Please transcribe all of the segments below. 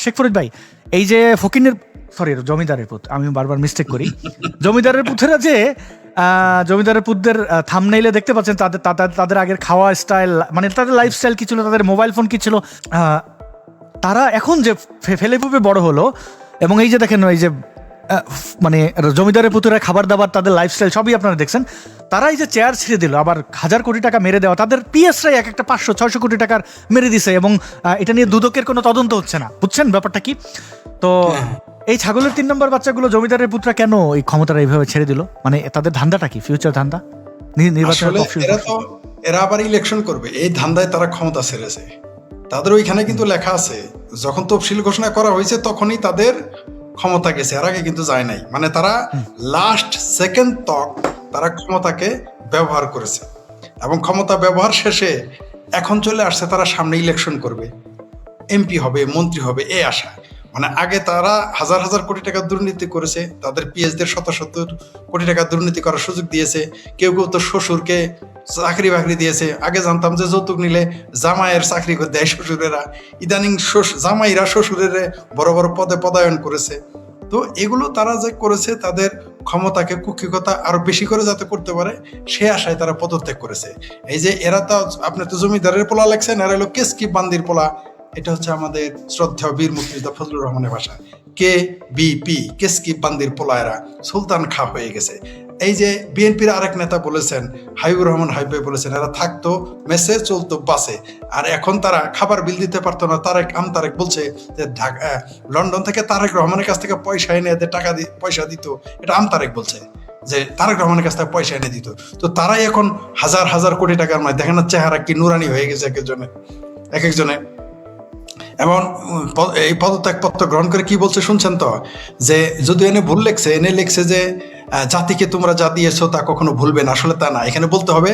শেখ ফরিদ ভাই, এই যে ফকিনের জমিদারের পুত, আমি বারবার মিস্টেক করি, জমিদারের পুতেরা যে জমিদারের পুতদের থাম্বনেইলে দেখতে পাচ্ছেন তাদের তাদের আগের খাওয়া স্টাইল, মানে তাদের লাইফস্টাইল কি ছিল, তাদের মোবাইল ফোন কি ছিল, তারা এখন যে ফেলে ফুপে বড় হলো, এবং এই যে দেখেন এই যে মানে জমিদারের পুতুরা খাবার দাবার, তাদের লাইফস্টাইল সবই আপনারা দেখছেন। তারা এই যে চেয়ার ছেড়ে দিল, আবার 1000 কোটি টাকা মেরে দেওয়া, তাদের পিএসরাই এক একটা 500-600 কোটি টাকার মেরে দিছে, এবং এটা নিয়ে দুদকের কোনো তদন্ত হচ্ছে না। বুঝছেন ব্যাপারটা কি? তো এই ছাগলের 3 নম্বর বাচ্চাগুলো জমিদারের পুত্রা কেন এই ক্ষমতাটা এইভাবে ছেড়ে দিল? মানে তাদের ধান্দাটা কি, ফিউচার ধান্দা, নির্বাচন? এরা আবার ইলেকশন করবে, এই ধান্দায় তারা ক্ষমতা ছেড়েছে। তাদের ওইখানে কিন্তু লেখা আছে, যখন তফসিল ঘোষণা করা হয়েছে তখনই তাদের ক্ষমতা গেছে, এর আগে কিন্তু যায় নাই। মানে তারা লাস্ট সেকেন্ড তক তারা ক্ষমতাকে ব্যবহার করেছে, এবং ক্ষমতা ব্যবহার শেষে এখন চলে আসছে তারা সামনে ইলেকশন করবে, এমপি হবে, মন্ত্রী হবে, এই আশা। মানে আগে তারা হাজার হাজার কোটি টাকা দুর্নীতি করেছে, তাদের পিএসদের 70 কোটি টাকা দুর্নীতি করার সুযোগ দিয়েছে। কেউ কেউ তো শ্বশুরকে চাকরি বাকরি দিয়েছে। আগে জানতাম যে যৌতুক নিলে জামাইয়ের চাকরি করে দেয় শ্বশুরেরা, ইদানিং জামাইরা শ্বশুরের বড় বড় পদে পদায়ন করেছে। তো এগুলো তারা যে করেছে, তাদের ক্ষমতাকে কুক্ষিগতা আরো বেশি করে যাতে করতে পারে সে আশায় তারা পদত্যাগ করেছে। এই যে এরা তো, আপনি তো জমিদারের পোলা লেখছেন, এরা হলো কেসকি বান্দির পোলা। এটা হচ্ছে আমাদের শ্রদ্ধেয় বীর মুক্তিযোদ্ধা ফজলুর রহমানের ভাষা, KBP, কেসকি বান্দির পোলা। এরা সুলতান খা হয়ে গেছে। এই যে বিএনপির আরেক নেতা বলেছেন, হাবিবুর রহমান হাবিব বলেছেন, এরা থাকতো মেসে, চলতো বাসে, আর এখন তারা খাবার বিল দিতে পারতো না। তারেক বলছে যে লন্ডন থেকে তারেক রহমানের কাছ থেকে পয়সা এনে এদের পয়সা দিত। এটা তারেক বলছে যে তারেক রহমানের কাছ থেকে পয়সা এনে দিত। তো তারাই এখন হাজার হাজার কোটি টাকার মানে দেখেন না চেহারা কি নুরানি হয়ে গেছে এক একজনে। এবং এই পদত্যাগ পত্র গ্রহণ করে কি বলছে শুনছেন তো, যে যদি এনে ভুল লেখছে যে জাতিকে তোমরা যা দিয়েছো তা কখনো ভুলবে না। আসলে তা না, এখানে বলতে হবে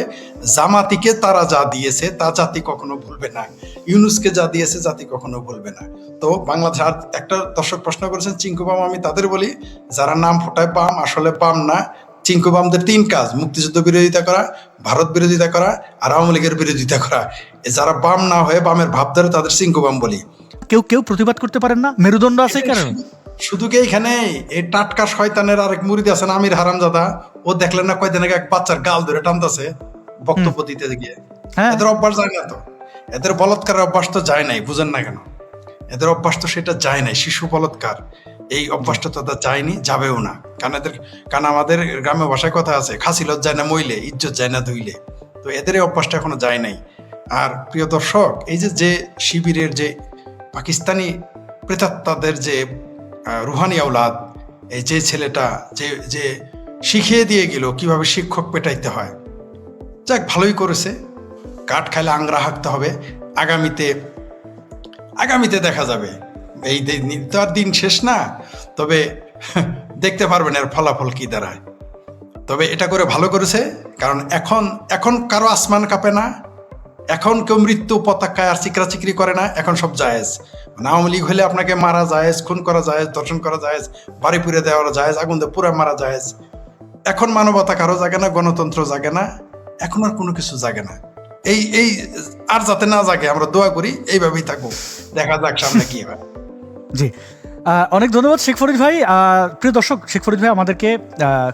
জামাতিকে তারা যা দিয়েছে তা জাতি কখনো ভুলবে না, ইউনুসকে যা দিয়েছে জাতি কখনো ভুলবে না। তো বাংলাদেশ, আর একটা দর্শক প্রশ্ন করেছেন চিঙ্কু বাম, আমি তাদের বলি যারা নাম ফোটায় বাম, আসলে বাম না। চিঙ্কু বামদের 3 কাজ: মুক্তিযুদ্ধ বিরোধিতা করা, ভারত বিরোধিতা করা, আর আওয়ামী লীগের বিরোধিতা করা। যারা বাম না হয়ে বামের ভাব ধরে তাদের চিঙ্কু বাম বলি। কেউ প্রতিবাদ করতে পারেন না, মেরুদণ্ড আছে কারণ শুধু কি এইখানে এই টাটকা শয়তানের আরেক মুরিদ আছেন আমির হারামজাদা, ও দেখলেন না কয়দিন আগে এক বাচ্চার গাল ধরে টানতেছে বক্তব্য দিতে গিয়ে। এদের অভ্যাস যায় না তো, এদের বলৎকারের অভ্যাস তো যায় নাই, বুঝেন না কেন? এদের অভ্যাস তো সেটা যায় নাই, শিশু বলৎকার, এই অভ্যাসটা তাদের যায়নি, যাবেও না। কারণ আমাদের গ্রাম্য ভাষায় কথা আছে, খাসি লজ্জা যায় না মইলে, ইজ্জত যায় না ধুইলে। তো এদের এই অভ্যাসটা এখনো যায় নাই। আর প্রিয় দর্শক, এই যে শিবিরের যে পাকিস্তানি প্রেতাত্মাদের যে রুহানি আওলাদ, এই যে ছেলেটা যে শিখিয়ে দিয়ে গেল কিভাবে শিক্ষক পেটাইতে হয়, যাক ভালোই করেছে। কাঠ খাইলে আংরা হাঁকতে হবে। আগামীতে দেখা যাবে, এই তো আর দিন শেষ না, তবে দেখতে পারবেন এর ফলাফল কি দাঁড়ায়। তবে এটা করে ভালো করেছে, কারণ এখন কারো আসমান কাঁপে না, এখন কেউ মৃত্যু পতাকায় আর চিকরি করে না, এখন সব জায়েজ। মানে আওয়ামী লীগ হলে আপনাকে মারা জায়েজ, খুন করা জায়েজ, ধর্ষণ করা জায়েজ, বাড়ি পুড়ে দেওয়া জায়েজ, আগুন দিয়ে পুরা মারা জায়েজ। এখন মানবতা কারো জাগে না, গণতন্ত্র জাগে না, এখন আর কোনো কিছু জাগে না। এই আর যাতে না জাগে আমরা দোয়া করি, এইভাবেই থাকবো, দেখা যাক সামনে কি হয়। জি, অনেক ধন্যবাদ শেখ ফরিদ ভাই। প্রিয় দর্শক, শেখ ফরিদ ভাই আমাদেরকে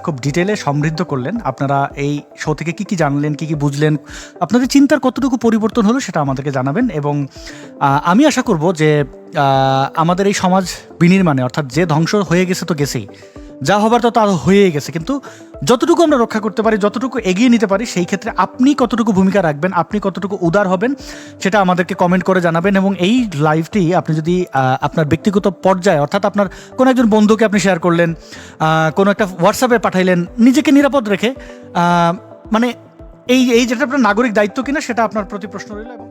খুব ডিটেলে সমৃদ্ধ করলেন। আপনারা এই শো থেকে কি জানলেন, কি বুঝলেন, আপনাদের চিন্তার কতটুকু পরিবর্তন হলো সেটা আমাদেরকে জানাবেন। এবং আমি আশা করব যে আমাদের এই সমাজ বিনির্মাণে, অর্থাৎ যে ধ্বংস হয়ে গেছে তো গেছেই, যা হবার তো তা হয়েই গেছে, কিন্তু যতটুকু আমরা রক্ষা করতে পারি, যতটুকু এগিয়ে নিতে পারি, সেই ক্ষেত্রে আপনি কতটুকু ভূমিকা রাখবেন, আপনি কতটুকু উদার হবেন, সেটা আমাদেরকে কমেন্ট করে জানাবেন। এবং এই লাইভটি আপনি যদি আপনার ব্যক্তিগত পর্যায়ে, অর্থাৎ আপনার কোনো একজন বন্ধুকে আপনি শেয়ার করলেন, কোনো একটা হোয়াটসঅ্যাপে পাঠাইলেন, নিজেকে নিরাপদ রেখে, মানে এই যেটা আপনার নাগরিক দায়িত্ব কিনা সেটা আপনার প্রতি প্রশ্ন রইল। এবং